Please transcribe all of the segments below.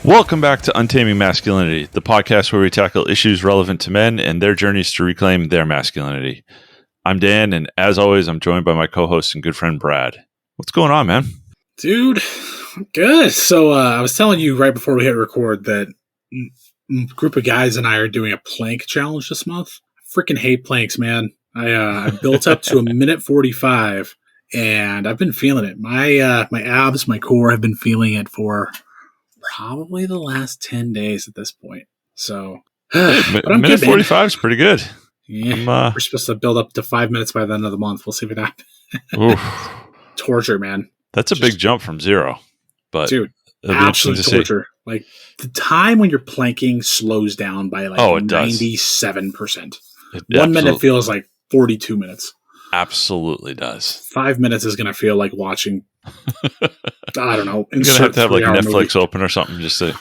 Welcome back to Untaming Masculinity, the podcast where we tackle issues relevant to men and their journeys to reclaim their masculinity. I'm Dan, and as always, I'm joined by my co-host and good friend, Brad. What's going on, man? Dude, good. So I was telling you right before we hit record that a group of guys and I are doing a plank challenge this month. I freaking hate planks, man. I built up to a minute 45, and I've been feeling it. My abs, my core have been feeling it for probably the last 10 days at this point. So, But I'm minute good, 45 is pretty good. Yeah, we're supposed to build up to 5 minutes by the end of the month. We'll see if it happens. Torture, man. That's a big jump from zero. But dude, absolute torture. Like, the time when you're planking slows down by like 97%. 1 minute feels like 42 minutes. Absolutely does. 5 minutes is going to feel like watching, I don't know. You're going to have to have like Netflix open or something just to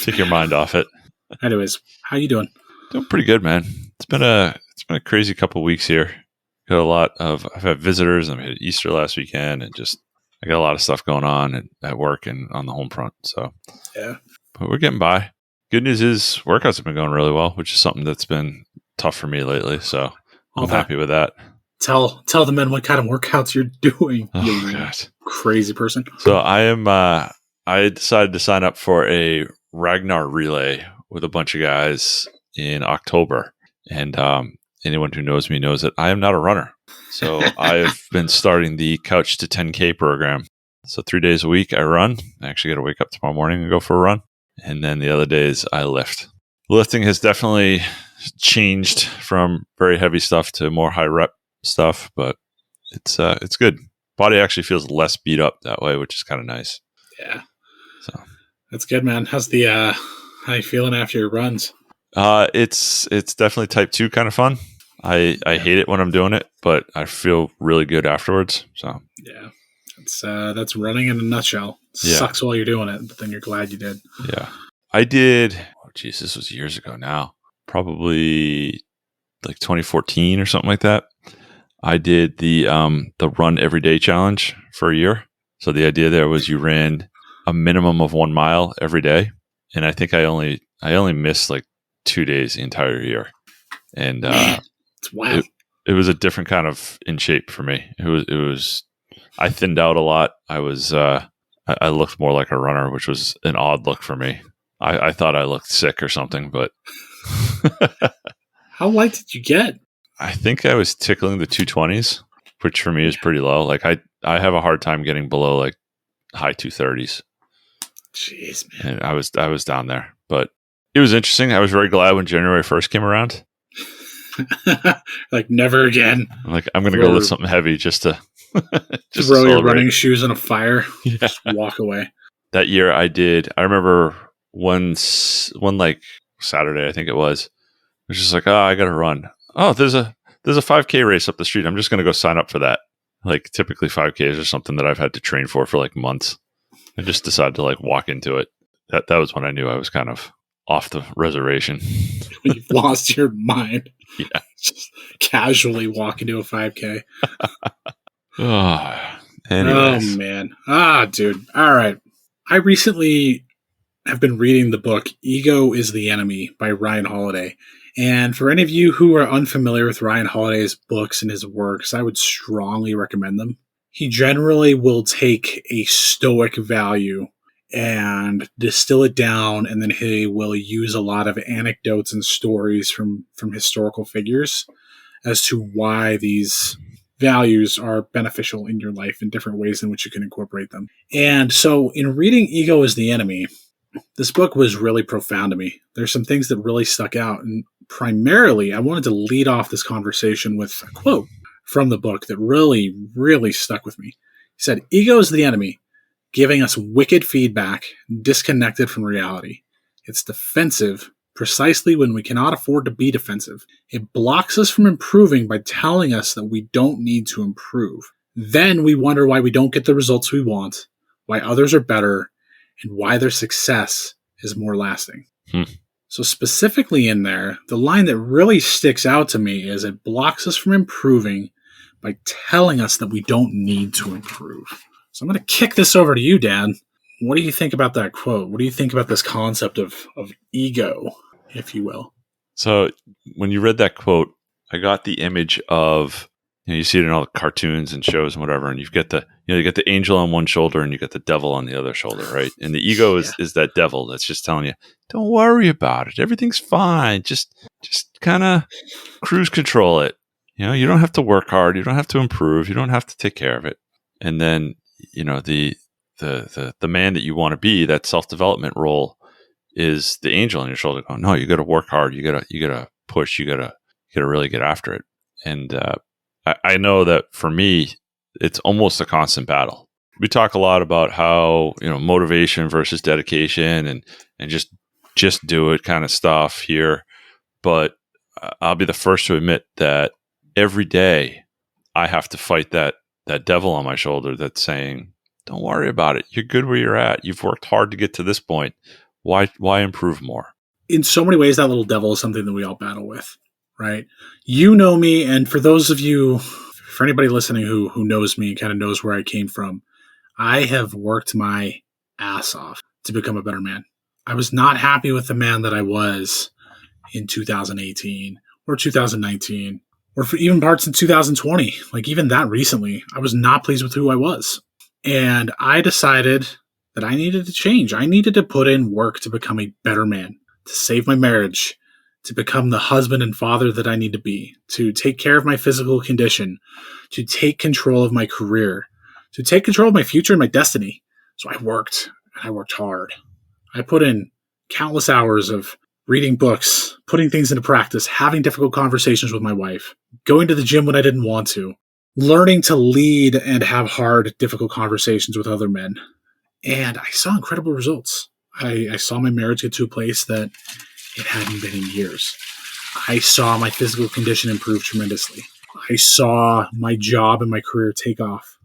take your mind off it. Anyways, how you doing? Doing pretty good, man. It's been a crazy couple of weeks here. I've had visitors, and I had Easter last weekend, and I got a lot of stuff going on at work and on the home front. So yeah, but we're getting by. Good news is workouts have been going really well, which is something that's been tough for me lately. So I'm happy with that. Tell the men what kind of workouts you're doing. Oh God, crazy person. So I decided to sign up for a Ragnar relay with a bunch of guys in October, and anyone who knows me knows that I am not a runner. So I've been starting the Couch to 10K program. So 3 days a week I run. I actually got to wake up tomorrow morning and go for a run, and then the other days I lift. Lifting has definitely changed from very heavy stuff to more high rep stuff, but it's good. Body actually feels less beat up that way, which is kind of nice. Yeah, so that's good, man. How's the how you feeling after your runs? It's definitely type 2 kind of fun. I hate it when I'm doing it, but I feel really good afterwards. So yeah, that's running in a nutshell. Sucks while you're doing it, but then you're glad you did. Yeah, I did. Oh geez, this was years ago now. Probably like 2014 or something like that. I did the run every day challenge for a year. So the idea there was you ran a minimum of 1 mile every day, and I think I only missed like 2 days the entire year. And it's wild. It was a different kind of in shape for me. It was I thinned out a lot. I was I looked more like a runner, which was an odd look for me. I thought I looked sick or something, but how light did you get? I think I was tickling the 220s, which for me is pretty low. Like I have a hard time getting below like high 230s. Jeez, man. And I was down there, but it was interesting. I was very glad when January 1st came around. Like never again. Like I'm going to go lift something heavy just to throw your running shoes in a fire. Yeah. Just walk away. That year I remember one like Saturday, I think it was just like, I got to run. Oh, there's a 5K race up the street. I'm just going to go sign up for that. Like typically 5Ks are something that I've had to train for like months. I just decided to like walk into it. That was when I knew I was kind of off the reservation. You've lost your mind. Yeah. Just casually walk into a 5K. Anyways. Oh, man. Dude. All right. I recently have been reading the book Ego is the Enemy by Ryan Holiday. And for any of you who are unfamiliar with Ryan Holiday's books and his works, I would strongly recommend them. He generally will take a stoic value and distill it down, and then he will use a lot of anecdotes and stories from historical figures as to why these values are beneficial in your life in different ways in which you can incorporate them. And so in reading Ego is the Enemy, this book was really profound to me. There's some things that really stuck out, and primarily I wanted to lead off this conversation with a quote from the book that really, really stuck with me. He said, "Ego is the enemy, giving us wicked feedback, disconnected from reality. It's defensive precisely when we cannot afford to be defensive. It blocks us from improving by telling us that we don't need to improve. Then we wonder why we don't get the results we want, why others are better, and why their success is more lasting." So specifically in there, the line that really sticks out to me is it blocks us from improving by telling us that we don't need to improve. So I'm going to kick this over to you, Dan. What do you think about that quote? What do you think about this concept of ego, if you will? So when you read that quote, I got the image of, you see it in all the cartoons and shows and whatever, and you've got you get the angel on one shoulder and you got the devil on the other shoulder, right? And the ego is that devil that's just telling you, don't worry about it, everything's fine, just kind of cruise control it. You don't have to work hard, you don't have to improve, you don't have to take care of it. And then the man that you want to be, that self-development role, is the angel on your shoulder going, no, you got to work hard, you gotta push, you gotta really get after it. And I know that for me, it's almost a constant battle. We talk a lot about how motivation versus dedication and just do it kind of stuff here, but I'll be the first to admit that every day I have to fight that devil on my shoulder that's saying, don't worry about it, you're good where you're at, you've worked hard to get to this point. Why improve more? In so many ways, that little devil is something that we all battle with, right? You know me, and for those of you, for anybody listening who knows me and kind of knows where I came from, I have worked my ass off to become a better man. I was not happy with the man that I was in 2018 or 2019 or for even parts in 2020. Like even that recently, I was not pleased with who I was. And I decided that I needed to change. I needed to put in work to become a better man, to save my marriage, to become the husband and father that I need to be, to take care of my physical condition, to take control of my career, to take control of my future and my destiny. So I worked, and I worked hard. I put in countless hours of reading books, putting things into practice, having difficult conversations with my wife, going to the gym when I didn't want to, learning to lead and have hard, difficult conversations with other men. And I saw incredible results. I saw my marriage get to a place that it hadn't been in years. I saw my physical condition improve tremendously. I saw my job and my career take off,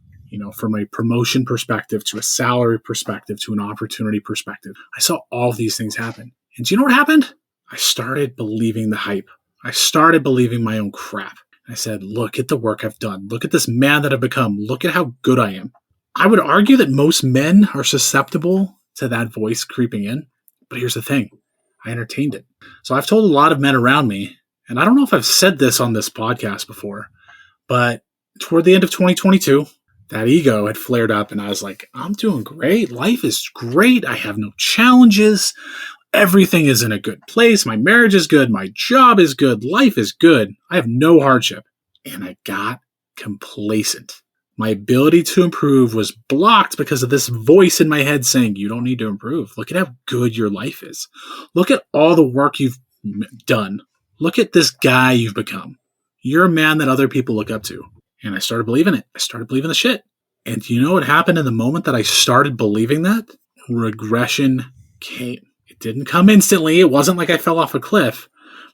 from a promotion perspective to a salary perspective to an opportunity perspective. I saw all of these things happen. And do you know what happened? I started believing the hype. I started believing my own crap. I said, look at the work I've done. Look at this man that I've become. Look at how good I am. I would argue that most men are susceptible to that voice creeping in. But here's the thing. I entertained it. So I've told a lot of men around me, and I don't know if I've said this on this podcast before, but toward the end of 2022, that ego had flared up and I was like, I'm doing great. Life is great. I have no challenges. Everything is in a good place. My marriage is good. My job is good. Life is good. I have no hardship. And I got complacent. My ability to improve was blocked because of this voice in my head saying, you don't need to improve. Look at how good your life is. Look at all the work you've done. Look at this guy you've become. You're a man that other people look up to. And I started believing it. I started believing the shit. And do you know what happened in the moment that I started believing that? Regression came. It didn't come instantly. It wasn't like I fell off a cliff.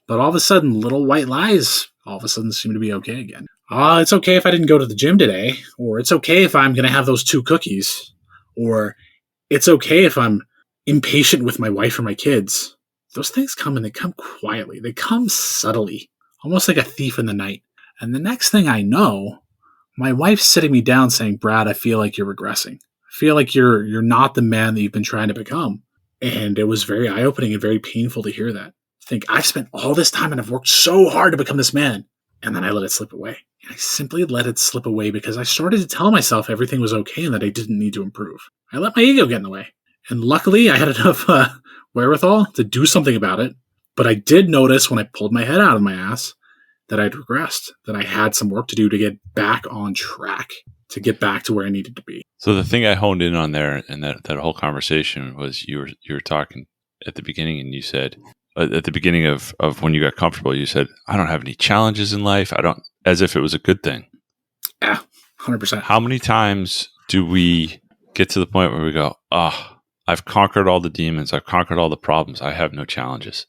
But all of a sudden, little white lies all of a sudden seem to be okay again. It's okay if I didn't go to the gym today. Or it's okay if I'm going to have those 2 cookies. Or it's okay if I'm impatient with my wife or my kids. Those things come and they come quietly. They come subtly. Almost like a thief in the night. And the next thing I know, my wife's sitting me down saying, Brad, I feel like you're regressing. I feel like you're not the man that you've been trying to become. And it was very eye-opening and very painful to hear that. Think, I've spent all this time and I've worked so hard to become this man. And then I let it slip away. And I simply let it slip away because I started to tell myself everything was okay and that I didn't need to improve. I let my ego get in the way. And luckily, I had enough wherewithal to do something about it. But I did notice when I pulled my head out of my ass that I'd regressed, that I had some work to do to get back on track, to get back to where I needed to be. So the thing I honed in on there in that whole conversation was you were talking at the beginning and you said, at the beginning of when you got comfortable, you said, I don't have any challenges in life. As if it was a good thing. Yeah, 100%. How many times do we get to the point where we go, I've conquered all the demons. I've conquered all the problems. I have no challenges.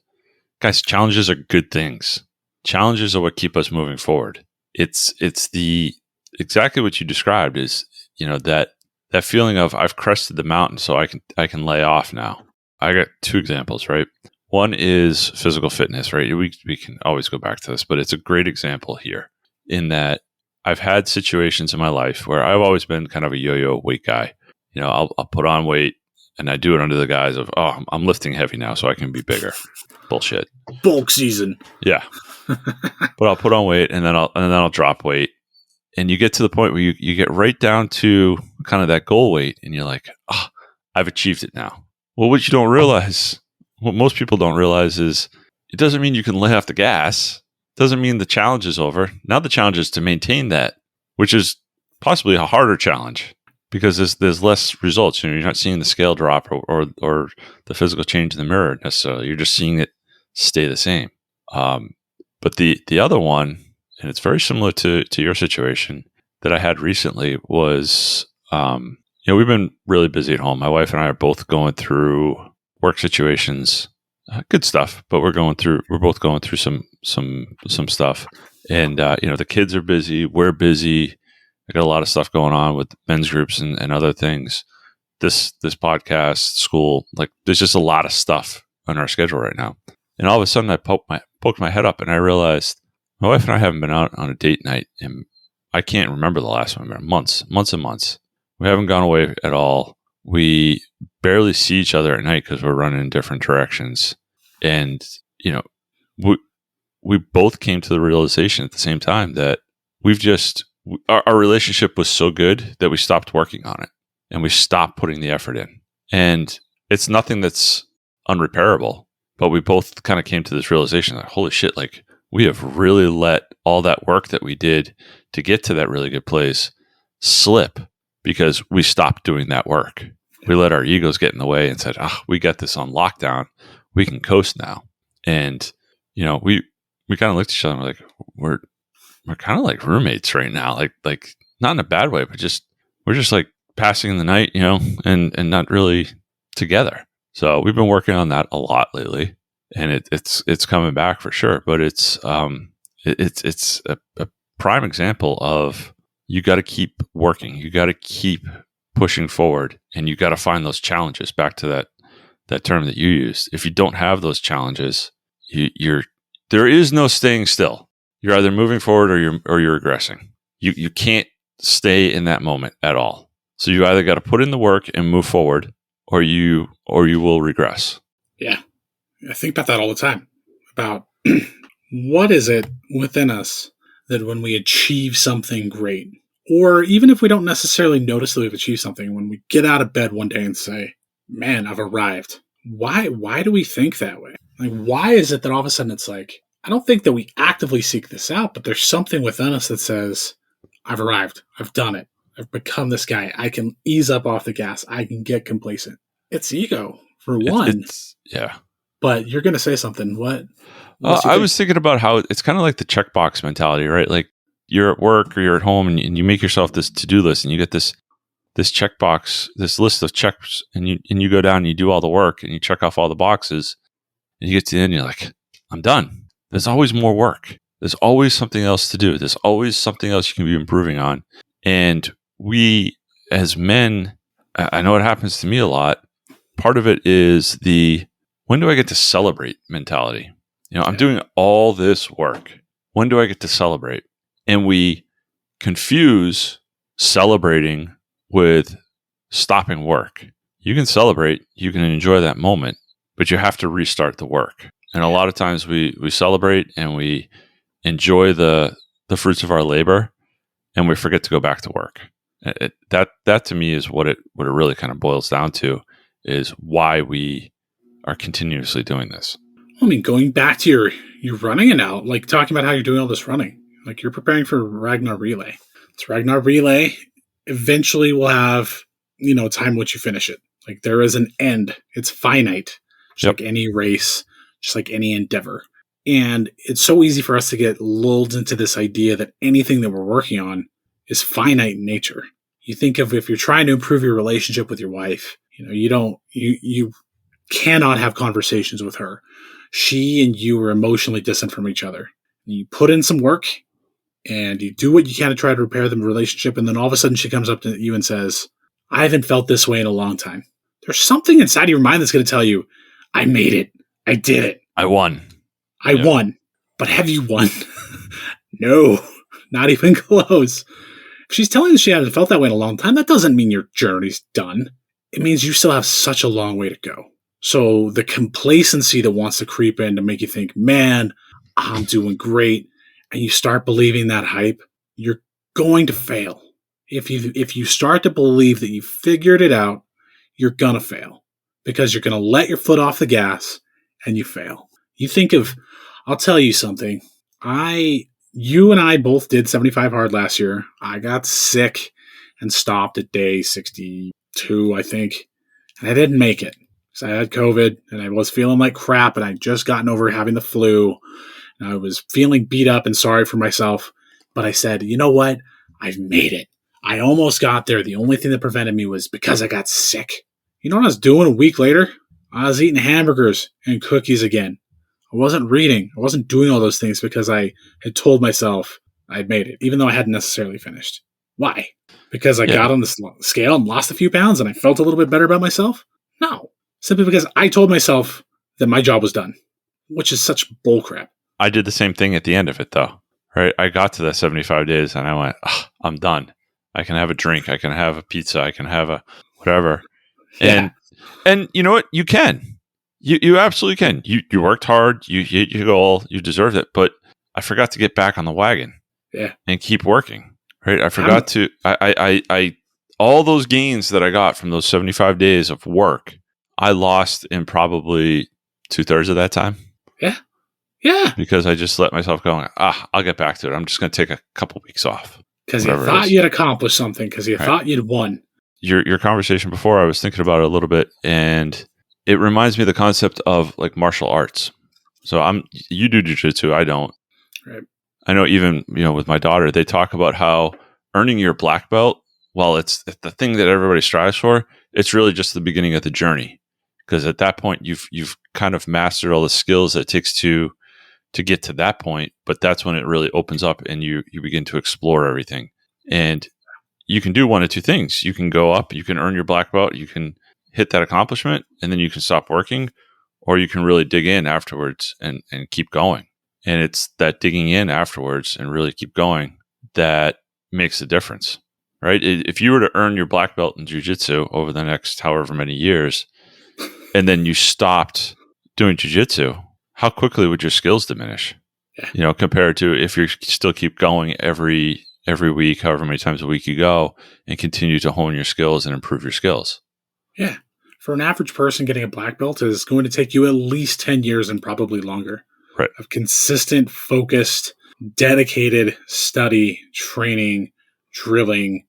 Guys, challenges are good things. Challenges are what keep us moving forward. It's the exactly what you described is, that feeling of I've crested the mountain, so I can lay off now. I got 2 examples, right? One is physical fitness, right? We can always go back to this, but it's a great example here in that I've had situations in my life where I've always been kind of a yo-yo weight guy. I'll put on weight, and I do it under the guise of, oh, I'm lifting heavy now so I can be bigger. Bullshit. Bulk season. Yeah. But I'll put on weight and then I'll drop weight. And you get to the point where you get right down to kind of that goal weight and you're like, oh, I've achieved it now. Well, what you don't realize, what most people don't realize is it doesn't mean you can lay off the gas. It doesn't mean the challenge is over. Now the challenge is to maintain that, which is possibly a harder challenge because there's less results. You're not seeing the scale drop or the physical change in the mirror necessarily. You're just seeing it stay the same. But the other one, and it's very similar to your situation that I had recently, was we've been really busy at home. My wife and I are both going through work situations, good stuff, but we're both going through some stuff. And the kids are busy, we're busy. I got a lot of stuff going on with men's groups and other things. This podcast, school, like there's just a lot of stuff on our schedule right now. And all of a sudden I poked my head up and I realized my wife and I haven't been out on a date night, and I can't remember the last one. Months and months. We haven't gone away at all. We barely see each other at night because we're running in different directions. And, we both came to the realization at the same time that our relationship was so good that we stopped working on it and we stopped putting the effort in. And it's nothing that's unrepairable, but we both kind of came to this realization that, holy shit, like, we have really let all that work that we did to get to that really good place slip because we stopped doing that work. We let our egos get in the way and said, we got this on lockdown. We can coast now. And, we kind of looked at each other and we're like, we're kind of like roommates right now. Like not in a bad way, but we're just like passing the night, and not really together. So we've been working on that a lot lately. And it's coming back for sure, but it's a prime example of you got to keep working, you got to keep pushing forward, and you got to find those challenges. Back to that term that you used. If you don't have those challenges, there is no staying still. You're either moving forward or you're regressing. You can't stay in that moment at all. So you either got to put in the work and move forward, or you will regress. Yeah. I think about that all the time, about what is it within us that when we achieve something great, or even if we don't necessarily notice that we've achieved something, when we get out of bed one day and say, man, I've arrived. Why do we think that way? Like, why is it that all of a sudden it's like, I don't think that we actively seek this out, but there's something within us that says, I've arrived. I've done it. I've become this guy. I can ease up off the gas. I can get complacent. It's ego, for one. Yeah. But you're going to say something. What? I was thinking about how it's kind of like the checkbox mentality, right? Like you're at work or you're at home and you make yourself this to-do list and you get this checkbox, this list of checks, and you go down and you do all the work and you check off all the boxes and you get to the end and you're like, I'm done. There's always more work. There's always something else to do. There's always something else you can be improving on. And we, as men, I know it happens to me a lot. Part of it is when do I get to celebrate mentality? I'm doing all this work. When do I get to celebrate? And we confuse celebrating with stopping work. You can celebrate, you can enjoy that moment, but you have to restart the work. And a lot of times we celebrate and we enjoy the fruits of our labor, and we forget to go back to work. That to me is what it really kind of boils down to, is why we are continuously doing this. I mean, going back to your running and now, like talking about how you're doing all this running, like you're preparing for Ragnar Relay. This Ragnar Relay eventually will have, a time in which you finish it. Like there is an end. It's finite, just like any race, just like any endeavor. And it's so easy for us to get lulled into this idea that anything that we're working on is finite in nature. You think of if you're trying to improve your relationship with your wife, you cannot have conversations with her. She and you are emotionally distant from each other. You put in some work and you do what you can to try to repair the relationship. And then all of a sudden she comes up to you and says, I haven't felt this way in a long time. There's something inside of your mind that's going to tell you, I made it. I did it. I won. I won. But have you won? No, not even close. If she's telling you she hasn't felt that way in a long time, that doesn't mean your journey's done. it means you still have such a long way to go. So the complacency that wants to creep in to make you think, man, I'm doing great, and you start believing that hype, you're going to fail. If you start to believe that you figured it out, you're gonna fail because you're gonna let your foot off the gas and you fail. You think of, I'll tell you something. You and I both did 75 hard last year. I got sick and stopped at day 62, I think. And I didn't make it because I had COVID and I was feeling like crap and I'd just gotten over having the flu. And I was feeling beat up and sorry for myself. But I said, you know what? I've made it. I almost got there. The only thing that prevented me was because I got sick. You know what I was doing a week later? I was eating hamburgers and cookies again. I wasn't reading. I wasn't doing all those things because I had told myself I'd made it, even though I hadn't necessarily finished. Why? Because I got on the scale and lost a few pounds and I felt a little bit better about myself? No. Simply because I told myself that my job was done, which is such bullcrap. I did the same thing at the end of it, though. Right? I got to the 75 days and I went, I'm done. I can have a drink. I can have a pizza. I can have a whatever. Yeah. And you know what? You can. You absolutely can. You worked hard. You hit your goal. You deserved it. But I forgot to get back on the wagon. Yeah. And keep working. Right? I forgot to. I all those gains that I got from those 75 days of work, I lost in probably 2/3 of that time. Yeah. Yeah. Because I just let myself go. I'll get back to it. I'm just going to take a couple weeks off. Because you thought you'd accomplished something. Because you thought you'd won. Your conversation before, I was thinking about it a little bit, and it reminds me of the concept of like martial arts. So you do jiu-jitsu, I don't. Right. I know even, with my daughter, they talk about how earning your black belt, while it's the thing that everybody strives for, it's really just the beginning of the journey. Because at that point, you've kind of mastered all the skills that it takes to get to that point, but that's when it really opens up and you begin to explore everything. And you can do one of two things. You can go up, you can earn your black belt, you can hit that accomplishment, and then you can stop working, or you can really dig in afterwards and keep going. And it's that digging in afterwards and really keep going that makes the difference, right? If you were to earn your black belt in jiu-jitsu over the next however many years, and then you stopped doing jiu-jitsu, how quickly would your skills diminish? Yeah. Compared to if you still keep going every week, however many times a week you go, and continue to hone your skills and improve your skills. Yeah. For an average person, getting a black belt is going to take you at least 10 years and probably longer. Right. Of consistent, focused, dedicated study, training, drilling,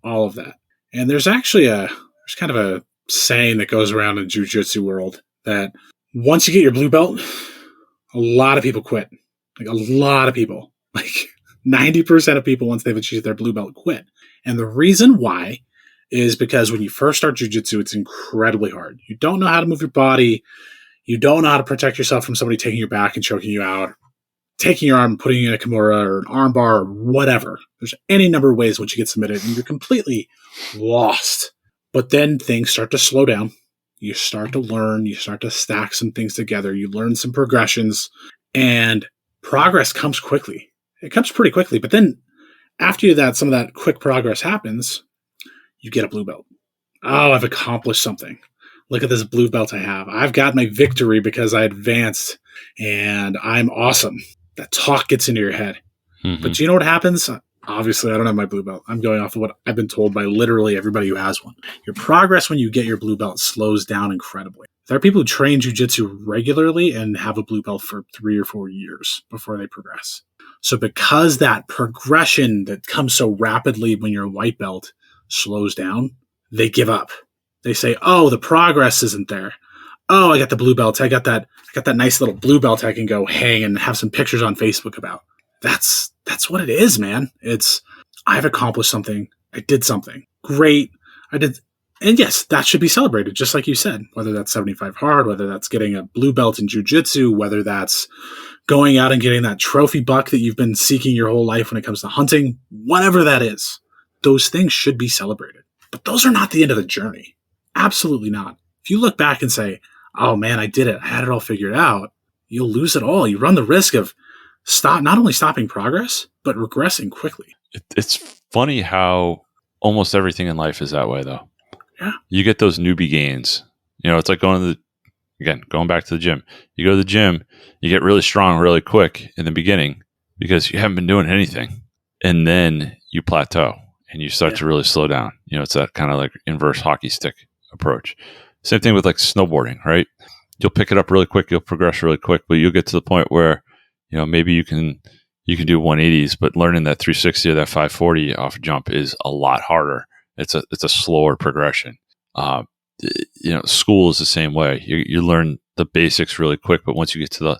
all of that. And there's actually there's kind of a saying that goes around in jiu-jitsu world that once you get your blue belt, a lot of people quit. Like a lot of people, like 90% of people, once they've achieved their blue belt, quit. And the reason why is because when you first start jiu-jitsu, it's incredibly hard. You don't know how to move your body. You don't know how to protect yourself from somebody taking your back and choking you out, taking your arm and putting you in a kimura or an arm bar or whatever. There's any number of ways once you get submitted and you're completely lost. But then things start to slow down. You start to learn. You start to stack some things together. You learn some progressions and progress comes quickly. It comes pretty quickly. But then after that, some of that quick progress happens, you get a blue belt. Oh, I've accomplished something. Look at this blue belt I have. I've got my victory because I advanced and I'm awesome. That talk gets into your head. Mm-hmm. But do you know what happens? Obviously, I don't have my blue belt. I'm going off of what I've been told by literally everybody who has one. Your progress when you get your blue belt slows down incredibly. There are people who train jiu-jitsu regularly and have a blue belt for 3 or 4 years before they progress. So because that progression that comes so rapidly when you're a white belt slows down, they give up. They say, oh, the progress isn't there. Oh, I got the blue belt. I got that nice little blue belt I can go hang and have some pictures on Facebook about. That's what it is, man. It's, I've accomplished something. I did something great. I did. And yes, that should be celebrated, just like you said, whether that's 75 hard, whether that's getting a blue belt in jiu-jitsu, whether that's going out and getting that trophy buck that you've been seeking your whole life when it comes to hunting, whatever that is, those things should be celebrated. But those are not the end of the journey. Absolutely not. If you look back and say, oh man, I did it. I had it all figured out. You'll lose it all. You run the risk of not only stopping progress, but regressing quickly. It's funny how almost everything in life is that way, though. Yeah. You get those newbie gains. It's like going back to the gym. You go to the gym, you get really strong really quick in the beginning because you haven't been doing anything. And then you plateau and you start Yeah. to really slow down. It's that kind of like inverse hockey stick approach. Same thing with like snowboarding, right? You'll pick it up really quick, you'll progress really quick, but you'll get to the point where, maybe you can do 180s, but learning that 360 or that 540 off jump is a lot harder. It's a slower progression. School is the same way. You learn the basics really quick, but once you get to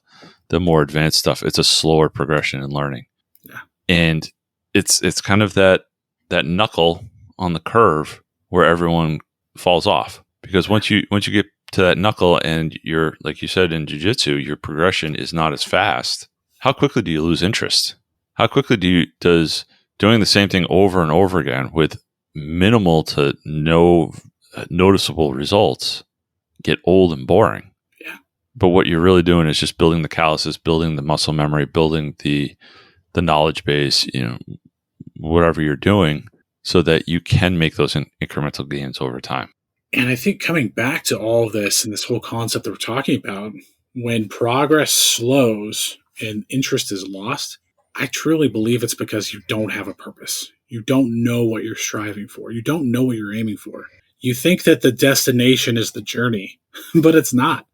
the more advanced stuff, it's a slower progression in learning. Yeah. And it's kind of that knuckle on the curve where everyone falls off, because once you get to that knuckle and you're, like you said, in jiu-jitsu, your progression is not as fast. How quickly do you lose interest? How quickly does doing the same thing over and over again with minimal to no noticeable results get old and boring? Yeah. But what you're really doing is just building the calluses, building the muscle memory, building the knowledge base, whatever you're doing, so that you can make those incremental gains over time. And I think coming back to all of this and this whole concept that we're talking about, when progress slows and interest is lost, I truly believe it's because you don't have a purpose. You don't know what you're striving for. You don't know what you're aiming for. You think that the destination is the journey, but it's not.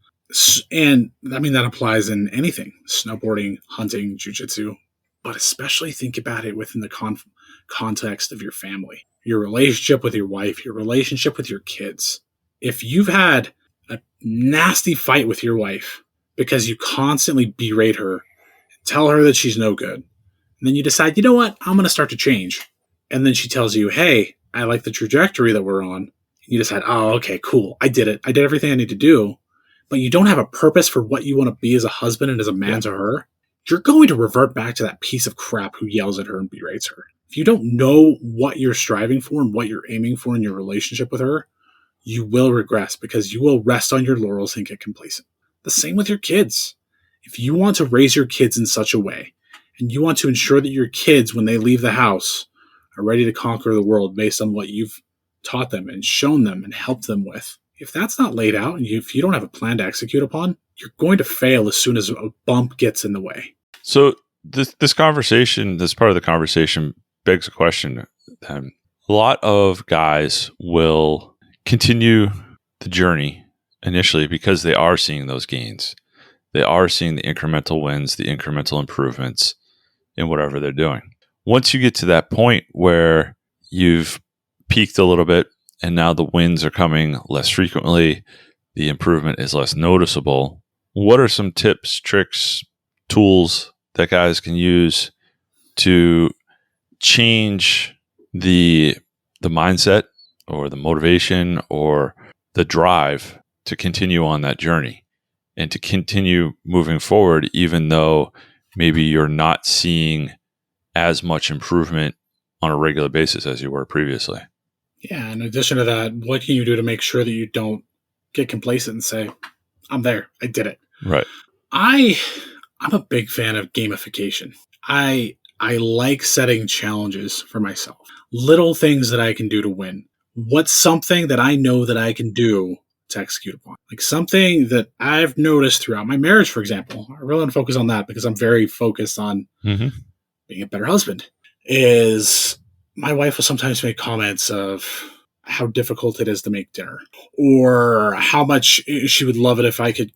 And I mean, that applies in anything: snowboarding, hunting, jiu-jitsu, but especially think about it within the context of your family, your relationship with your wife, your relationship with your kids. If you've had a nasty fight with your wife because you constantly berate her, tell her that she's no good, and then you decide, you know what, I'm going to start to change. And then she tells you, hey, I like the trajectory that we're on. You decide, oh, okay, cool. I did it. I did everything I need to do. But you don't have a purpose for what you want to be as a husband and as a man to her. You're going to revert back to that piece of crap who yells at her and berates her. If you don't know what you're striving for and what you're aiming for in your relationship with her, you will regress because you will rest on your laurels and get complacent. The same with your kids. If you want to raise your kids in such a way, and you want to ensure that your kids, when they leave the house, are ready to conquer the world based on what you've taught them and shown them and helped them with, if that's not laid out and if you don't have a plan to execute upon, you're going to fail as soon as a bump gets in the way. So this conversation, this part of the conversation begs a question. A lot of guys will continue the journey initially because they are seeing those gains. They are seeing the incremental wins, the incremental improvements in whatever they're doing. Once you get to that point where you've peaked a little bit and now the wins are coming less frequently, the improvement is less noticeable, what are some tips, tricks, tools that guys can use to change the mindset or the motivation or the drive to continue on that journey and to continue moving forward, even though maybe you're not seeing as much improvement on a regular basis as you were previously? Yeah, in addition to that, what can you do to make sure that you don't get complacent and say, I'm there, I did it? Right. I'm a big fan of gamification. I like setting challenges for myself. Little things that I can do to win. What's something that I know that I can do to execute upon? Like something that I've noticed throughout my marriage, for example. I really want to focus on that because I'm very focused on being a better husband. Is my wife will sometimes make comments of how difficult it is to make dinner or how much she would love it if I could,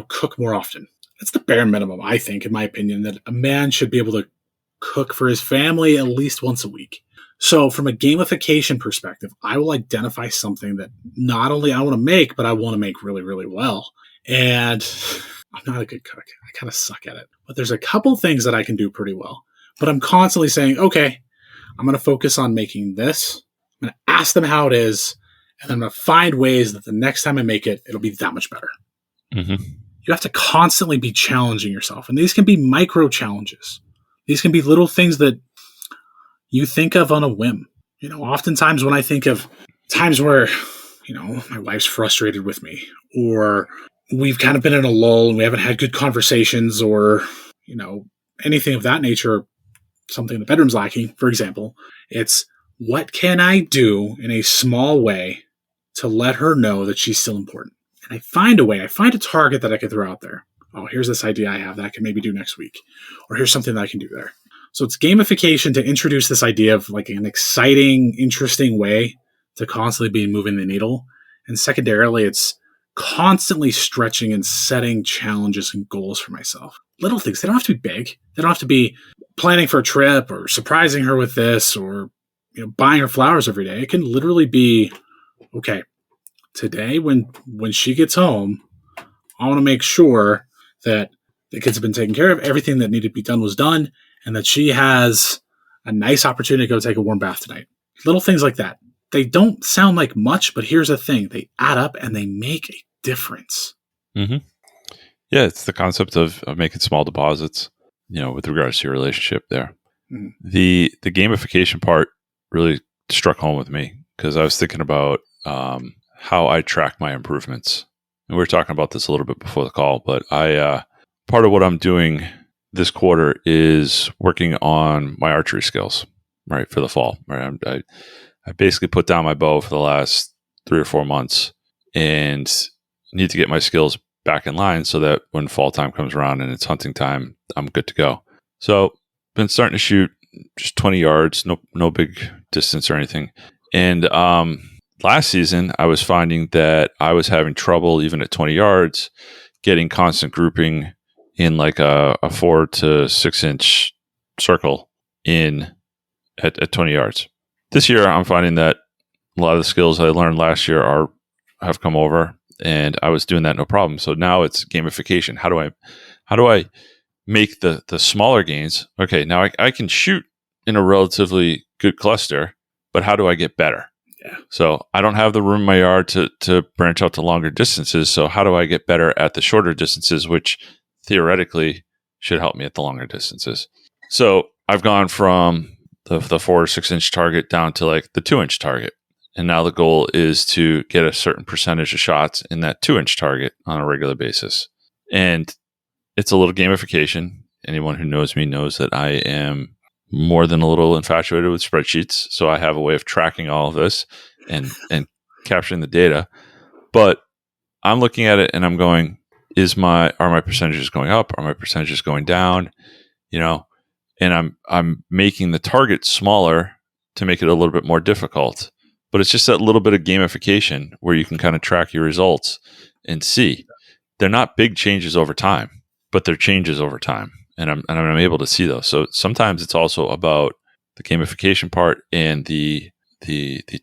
cook more often. That's the bare minimum, I think, in my opinion, that a man should be able to cook for his family at least once a week. So from a gamification perspective, I will identify something that not only I want to make, but I want to make really, really well. And I'm not a good cook. I kind of suck at it. But there's a couple things that I can do pretty well. But I'm constantly saying, okay, I'm going to focus on making this. I'm going to ask them how it is. And I'm going to find ways that the next time I make it, it'll be that much better. Mm-hmm. You have to constantly be challenging yourself. And these can be micro challenges. These can be little things that you think of on a whim. Oftentimes when I think of times where, my wife's frustrated with me or we've kind of been in a lull and we haven't had good conversations or, anything of that nature, something in the bedroom's lacking, for example, it's what can I do in a small way to let her know that she's still important. And I find a way, I find a target that I can throw out there. Oh, here's this idea I have that I can maybe do next week. Or here's something that I can do there. So it's gamification to introduce this idea of like an exciting, interesting way to constantly be moving the needle. And secondarily, it's constantly stretching and setting challenges and goals for myself. Little things. They don't have to be big. They don't have to be planning for a trip or surprising her with this or buying her flowers every day. It can literally be, okay, today when she gets home, I want to make sure that the kids have been taken care of. Everything that needed to be done was done, and that she has a nice opportunity to go take a warm bath tonight. Little things like that. They don't sound like much, but here's the thing. They add up and they make a difference. Mm-hmm. Yeah, it's the concept of making small deposits, with regards to your relationship there. Mm-hmm. The gamification part really struck home with me because I was thinking about how I track my improvements. And we were talking about this a little bit before the call, but part of what I'm doing this quarter is working on my archery skills, right, for the fall. Right, I basically put down my bow for the last 3 or 4 months and need to get my skills back in line so that when fall time comes around and it's hunting time, I'm good to go. So been starting to shoot just 20 yards, no big distance or anything. And last season, I was finding that I was having trouble, even at 20 yards, getting constant grouping in like a 4 to 6 inch circle at 20 yards. This year, I'm finding that a lot of the skills I learned last year have come over, and I was doing that no problem. So now it's gamification. How do I make the smaller gains? Okay, now I can shoot in a relatively good cluster, but how do I get better? Yeah. So I don't have the room in my yard to branch out to longer distances. So how do I get better at the shorter distances, which theoretically should help me at the longer distances? So I've gone from the 4 or 6 inch target down to like the 2 inch target. And now the goal is to get a certain percentage of shots in that 2 inch target on a regular basis. And it's a little gamification. Anyone who knows me knows that I am more than a little infatuated with spreadsheets. So I have a way of tracking all of this and capturing the data. But I'm looking at it and I'm going, are my percentages going up? Are my percentages going down? And I'm making the target smaller to make it a little bit more difficult. But it's just that little bit of gamification where you can kind of track your results and see. They're not big changes over time, but they're changes over time. And I'm able to see those. So sometimes it's also about the gamification part and the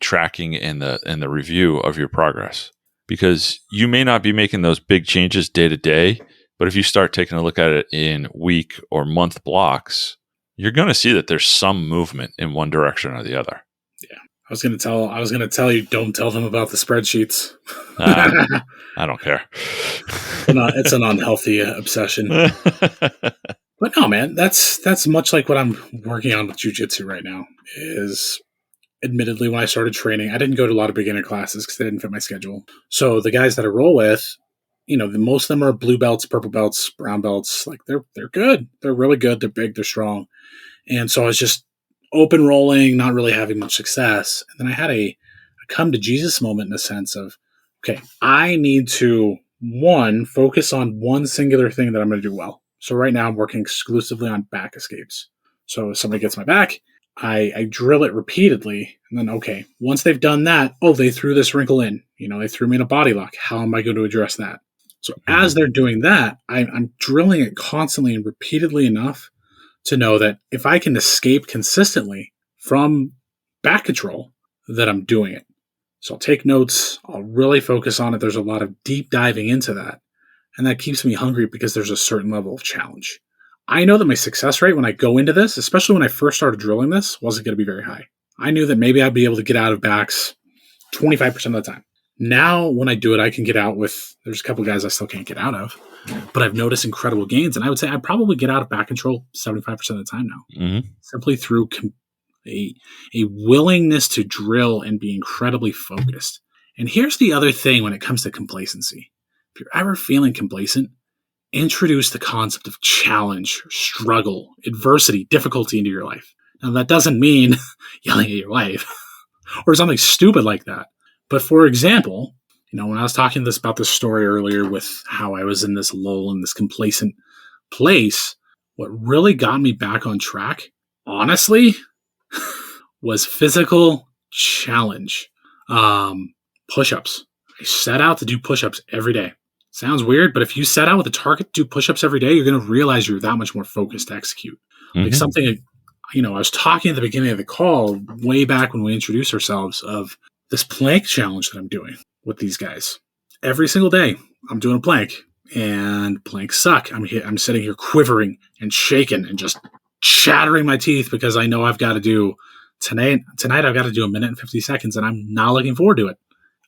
tracking and the review of your progress. Because you may not be making those big changes day to day, but if you start taking a look at it in week or month blocks, you're going to see that there's some movement in one direction or the other. Yeah. I was going to tell you, don't tell them about the spreadsheets. I don't care. It's an unhealthy obsession. But no, man, that's much like what I'm working on with jiu-jitsu right now. Is admittedly, when I started training, I didn't go to a lot of beginner classes because they didn't fit my schedule. So the guys that I roll with, most of them are blue belts, purple belts, brown belts. Like they're good. They're really good. They're big. They're strong. And so I was just open rolling, not really having much success. And then I had a come to Jesus moment in the sense of, okay, I need to, one, focus on one singular thing that I'm going to do well. So right now I'm working exclusively on back escapes. So if somebody gets my back, I drill it repeatedly. And then, okay, once they've done that, they threw this wrinkle in. They threw me in a body lock. How am I going to address that? So as they're doing that, I'm drilling it constantly and repeatedly enough to know that if I can escape consistently from back control, that I'm doing it. So I'll take notes. I'll really focus on it. There's a lot of deep diving into that. And that keeps me hungry because there's a certain level of challenge. I know that my success rate when I go into this, especially when I first started drilling this, wasn't going to be very high. I knew that maybe I'd be able to get out of backs 25% of the time. Now, when I do it, I can get out with, there's a couple guys I still can't get out of, but I've noticed incredible gains. And I would say I probably get out of back control 75% of the time now, simply through a willingness to drill and be incredibly focused. And here's the other thing when it comes to complacency. If you're ever feeling complacent, introduce the concept of challenge, struggle, adversity, difficulty into your life. Now, that doesn't mean yelling at your wife or something stupid like that, But for example, when I was talking about this story earlier with how I was in this lull in this complacent place, what really got me back on track, honestly, was physical challenge. Push-ups. I set out to do push-ups every day. Sounds weird, but if you set out with a target to do push-ups every day, you're going to realize you're that much more focused to execute. Like something, I was talking at the beginning of the call, way back when we introduced ourselves, of this plank challenge that I'm doing with these guys. Every single day, I'm doing a plank, and planks suck. I'm sitting here quivering and shaking and just chattering my teeth because I know I've got to do tonight I've got to do 1:50 seconds, and I'm not looking forward to it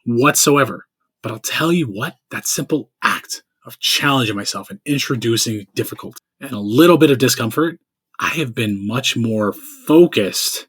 whatsoever. But I'll tell you what, that simple act of challenging myself and introducing difficulty and a little bit of discomfort, I have been much more focused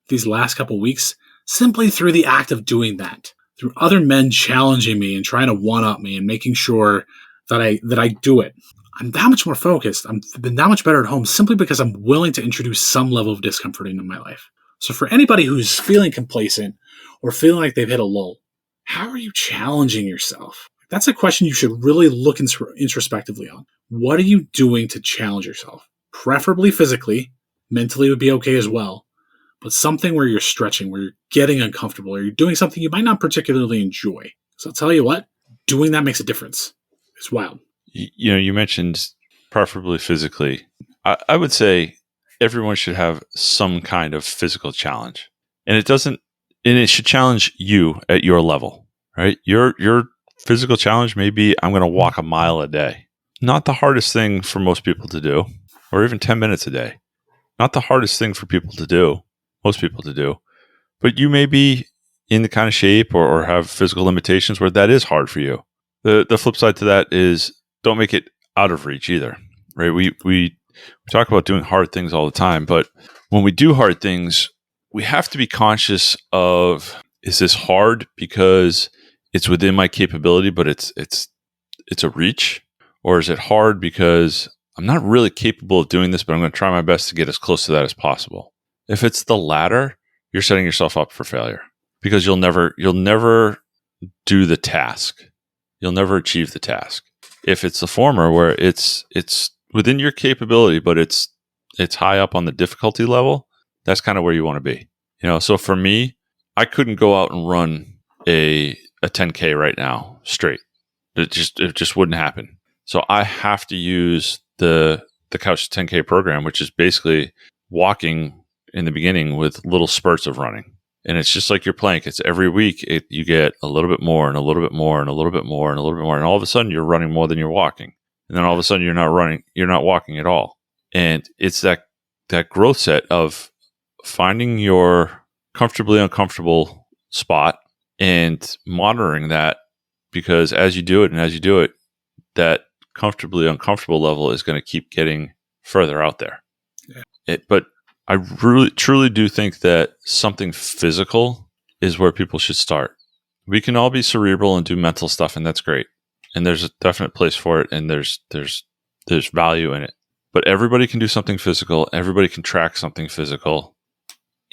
these last couple weeks simply through the act of doing that, through other men challenging me and trying to one-up me and making sure that I do it. I'm that much more focused. I've been that much better at home simply because I'm willing to introduce some level of discomfort into my life. So for anybody who's feeling complacent or feeling like they've hit a lull, how are you challenging yourself? That's a question you should really look introspectively on. What are you doing to challenge yourself? Preferably physically. Mentally would be okay as well. But something where you're stretching, where you're getting uncomfortable, or you're doing something you might not particularly enjoy. So I'll tell you what, doing that makes a difference. It's wild. You mentioned preferably physically. I would say everyone should have some kind of physical challenge. And it should challenge you at your level, right? Your physical challenge may be, I'm going to walk a mile a day. Not the hardest thing for most people to do, or even 10 minutes a day. Not the hardest thing for most people to do. But you may be in the kind of shape or have physical limitations where that is hard for you. The flip side to that is don't make it out of reach either, right? We talk about doing hard things all the time, but when we do hard things, we have to be conscious of, is this hard because it's within my capability, but it's a reach? Or is it hard because I'm not really capable of doing this, but I'm going to try my best to get as close to that as possible? If it's the latter, you're setting yourself up for failure because you'll never do the task. You'll never achieve the task. If it's the former, where it's within your capability, but it's high up on the difficulty level, that's kind of where you want to be. So for me, I couldn't go out and run a 10K right now straight. It just wouldn't happen. So I have to use the Couch 10K program, which is basically walking in the beginning with little spurts of running. And it's just like your plank. It's every week you get a little bit more and a little bit more and a little bit more and a little bit more. And all of a sudden you're running more than you're walking. And then all of a sudden you're not walking at all. And it's that growth set of finding your comfortably uncomfortable spot and monitoring that, because as you do it, that comfortably uncomfortable level is going to keep getting further out there. Yeah. But I really, truly do think that something physical is where people should start. We can all be cerebral and do mental stuff, and that's great. And there's a definite place for it, and there's value in it. But everybody can do something physical. Everybody can track something physical.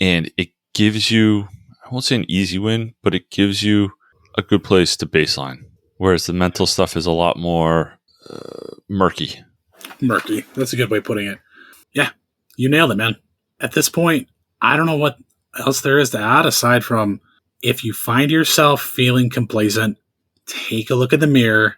And it gives you, I won't say an easy win, but it gives you a good place to baseline. Whereas the mental stuff is a lot more murky. Murky. That's a good way of putting it. Yeah, you nailed it, man. At this point, I don't know what else there is to add aside from, if you find yourself feeling complacent, take a look at the mirror,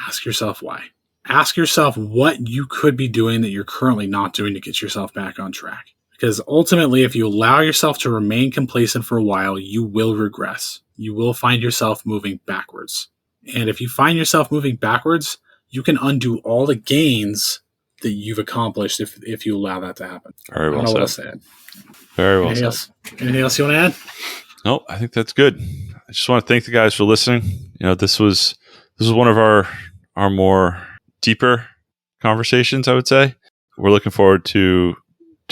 ask yourself why. Ask yourself what you could be doing that you're currently not doing to get yourself back on track. Because ultimately, if you allow yourself to remain complacent for a while, you will regress. You will find yourself moving backwards. And if you find yourself moving backwards, you can undo all the gains that you've accomplished if you allow that to happen. Very well said. What else to add. Very well said. Anything else you want to add? No, I think that's good. I just want to thank the guys for listening. This was one of our more deeper conversations, I would say. We're looking forward to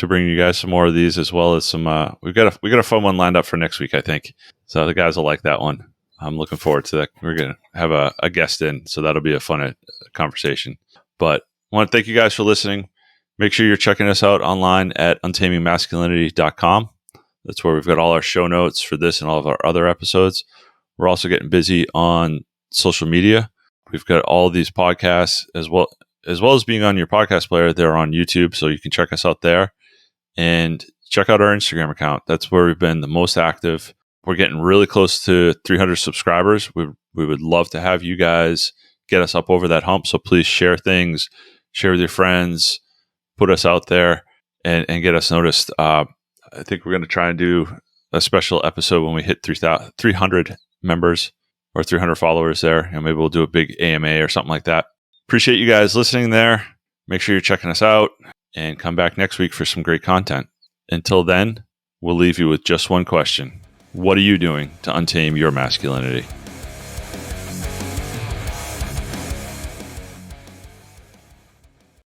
bringing you guys some more of these, as well as some. We got a fun one lined up for next week, I think. So the guys will like that one. I'm looking forward to that. We're gonna have a guest in, so that'll be a fun conversation. But I want to thank you guys for listening. Make sure you're checking us out online at untamingmasculinity.com. That's where we've got all our show notes for this and all of our other episodes. We're also getting busy on social media. We've got all these podcasts as well as being on your podcast player. They're on YouTube, so you can check us out there and check out our Instagram account. That's where we've been the most active. We're getting really close to 300 subscribers. We would love to have you guys get us up over that hump. So please share things, share with your friends, put us out there, and get us noticed. I think we're going to try and do a special episode when we hit 300 members or 300 followers there. And maybe we'll do a big AMA or something like that. Appreciate you guys listening there. Make sure you're checking us out and come back next week for some great content. Until then, we'll leave you with just one question. What are you doing to untame your masculinity?